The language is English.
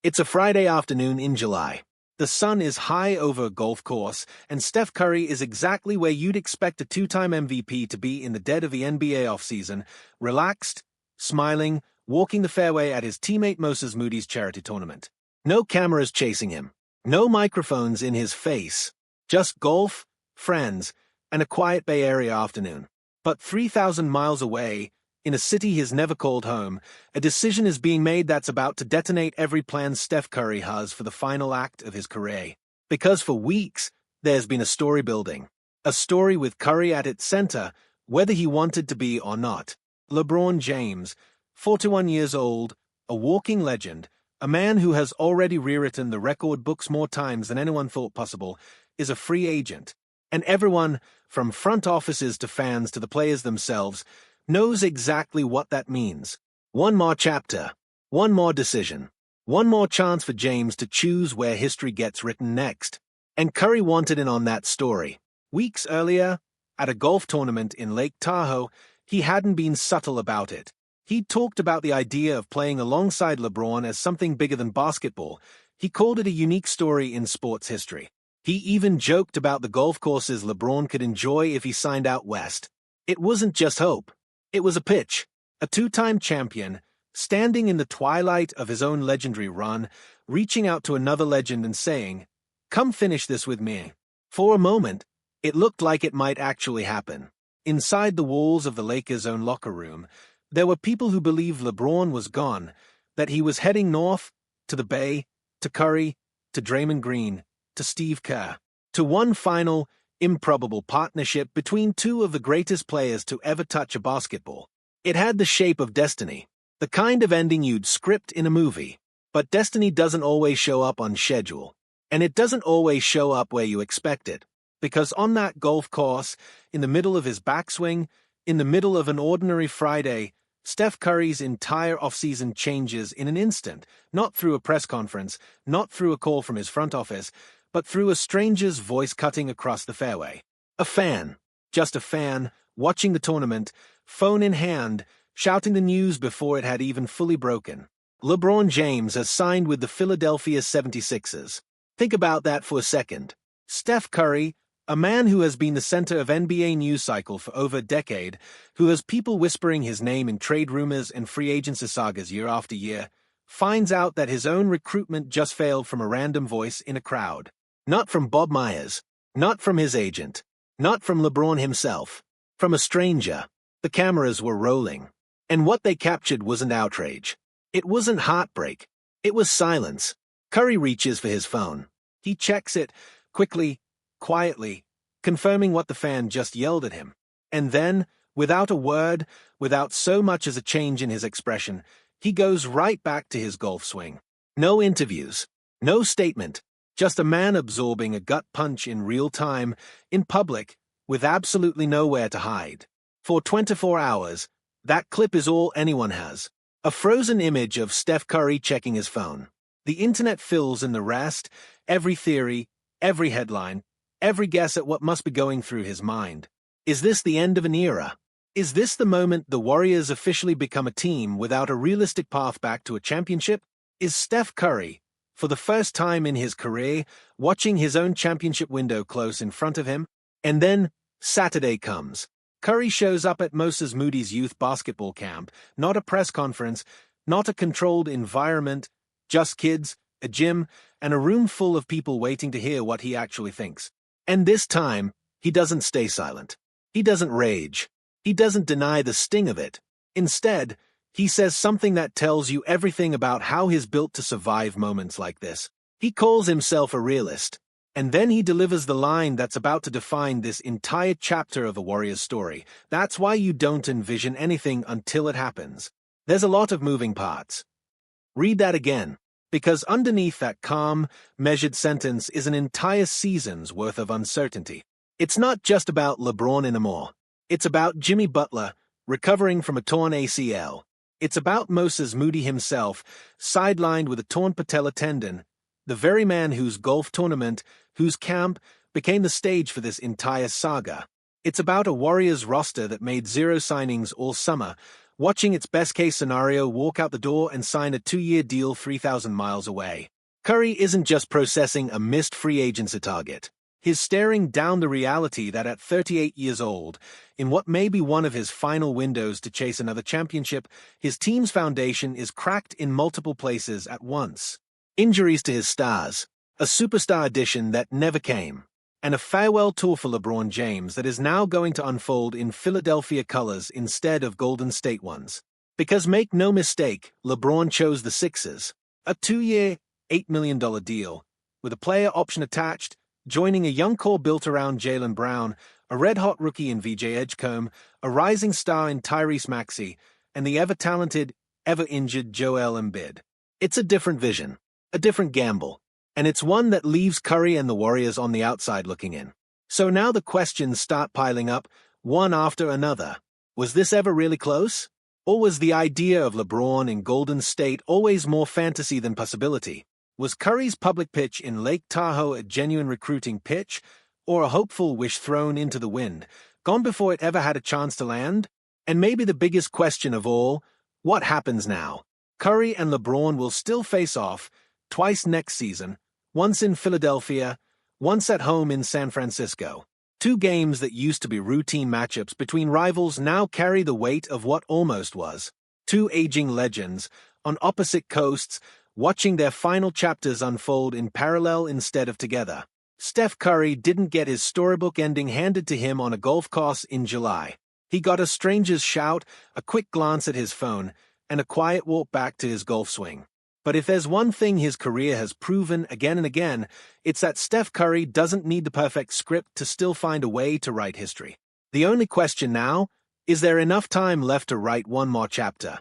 It's a Friday afternoon in July. The sun is high over a golf course, and Steph Curry is exactly where you'd expect a two-time MVP to be in the dead of the NBA offseason, relaxed, smiling, walking the fairway at his teammate Moses Moody's charity tournament. No cameras chasing him, no microphones in his face, just golf, friends, and a quiet Bay Area afternoon. But 3,000 miles away, in a city he's never called home, a decision is being made that's about to detonate every plan Steph Curry has for the final act of his career. Because for weeks, there's been a story building. A story with Curry at its center, whether he wanted to be or not. LeBron James, 41 years old, a walking legend, a man who has already rewritten the record books more times than anyone thought possible, is a free agent. And everyone, from front offices to fans to the players themselves, knows exactly what that means. One more chapter, one more decision, one more chance for James to choose where history gets written next. And Curry wanted in on that story. Weeks earlier, at a golf tournament in Lake Tahoe, he hadn't been subtle about it. He'd talked about the idea of playing alongside LeBron as something bigger than basketball. He called it a unique story in sports history. He even joked about the golf courses LeBron could enjoy if he signed out west. It wasn't just hope. It was a pitch. A two-time champion, standing in the twilight of his own legendary run, reaching out to another legend and saying, "Come finish this with me." For a moment, it looked like it might actually happen. Inside the walls of the Lakers' own locker room, there were people who believed LeBron was gone, that he was heading north, to the Bay, to Curry, to Draymond Green, to Steve Kerr, to one final, improbable partnership between two of the greatest players to ever touch a basketball. It had the shape of destiny, the kind of ending you'd script in a movie. But destiny doesn't always show up on schedule, and it doesn't always show up where you expect it. Because on that golf course, in the middle of his backswing, in the middle of an ordinary Friday, Steph Curry's entire offseason changes in an instant, not through a press conference, not through a call from his front office, but through a stranger's voice cutting across the fairway. A fan, just a fan, watching the tournament, phone in hand, shouting the news before it had even fully broken. LeBron James has signed with the Philadelphia 76ers. Think about that for a second. Steph Curry, a man who has been the center of NBA news cycle for over a decade, who has people whispering his name in trade rumors and free agency sagas year after year, finds out that his own recruitment just failed from a random voice in a crowd. Not from Bob Myers, not from his agent, not from LeBron himself, from a stranger. The cameras were rolling. And what they captured wasn't outrage. It wasn't heartbreak. It was silence. Curry reaches for his phone. He checks it, quickly, quietly, confirming what the fan just yelled at him. And then, without a word, without so much as a change in his expression, he goes right back to his golf swing. No interviews, no statement, just a man absorbing a gut punch in real time, in public, with absolutely nowhere to hide. For 24 hours, that clip is all anyone has. A frozen image of Steph Curry checking his phone. The internet fills in the rest, every theory, every headline, every guess at what must be going through his mind. Is this the end of an era? Is this the moment the Warriors officially become a team without a realistic path back to a championship? Is Steph Curry, for the first time in his career, watching his own championship window close in front of him? And then, Saturday comes. Curry shows up at Moses Moody's youth basketball camp, not a press conference, not a controlled environment, just kids, a gym, and a room full of people waiting to hear what he actually thinks. And this time, he doesn't stay silent. He doesn't rage. He doesn't deny the sting of it. Instead, he says something that tells you everything about how he's built to survive moments like this. He calls himself a realist. And then he delivers the line that's about to define this entire chapter of a Warriors story. That's why you don't envision anything until it happens. There's a lot of moving parts. Read that again, because underneath that calm, measured sentence is an entire season's worth of uncertainty. It's not just about LeBron anymore. It's about Jimmy Butler recovering from a torn ACL. It's about Moses Moody himself, sidelined with a torn patella tendon, the very man whose golf tournament, whose camp, became the stage for this entire saga. It's about a Warriors roster that made zero signings all summer, watching its best-case scenario walk out the door and sign a 2-year deal 3,000 miles away. Curry isn't just processing a missed free agency target. He's staring down the reality that at 38 years old, in what may be one of his final windows to chase another championship, his team's foundation is cracked in multiple places at once. Injuries to his stars, a superstar addition that never came, and a farewell tour for LeBron James that is now going to unfold in Philadelphia colors instead of Golden State ones. Because make no mistake, LeBron chose the Sixers, a 2-year, $8 million deal, with a player option attached, joining a young core built around Jaylen Brown, a red-hot rookie in VJ Edgecombe, a rising star in Tyrese Maxey, and the ever-talented, ever-injured Joel Embiid. It's a different vision, a different gamble, and it's one that leaves Curry and the Warriors on the outside looking in. So now the questions start piling up, one after another. Was this ever really close? Or was the idea of LeBron in Golden State always more fantasy than possibility? Was Curry's public pitch in Lake Tahoe a genuine recruiting pitch, or a hopeful wish thrown into the wind, gone before it ever had a chance to land? And maybe the biggest question of all, what happens now? Curry and LeBron will still face off, twice next season, once in Philadelphia, once at home in San Francisco. 2 games that used to be routine matchups between rivals now carry the weight of what almost was. 2 aging legends, on opposite coasts, watching their final chapters unfold in parallel instead of together. Steph Curry didn't get his storybook ending handed to him on a golf course in July. He got a stranger's shout, a quick glance at his phone, and a quiet walk back to his golf swing. But if there's one thing his career has proven again and again, it's that Steph Curry doesn't need the perfect script to still find a way to write history. The only question now, is there enough time left to write one more chapter?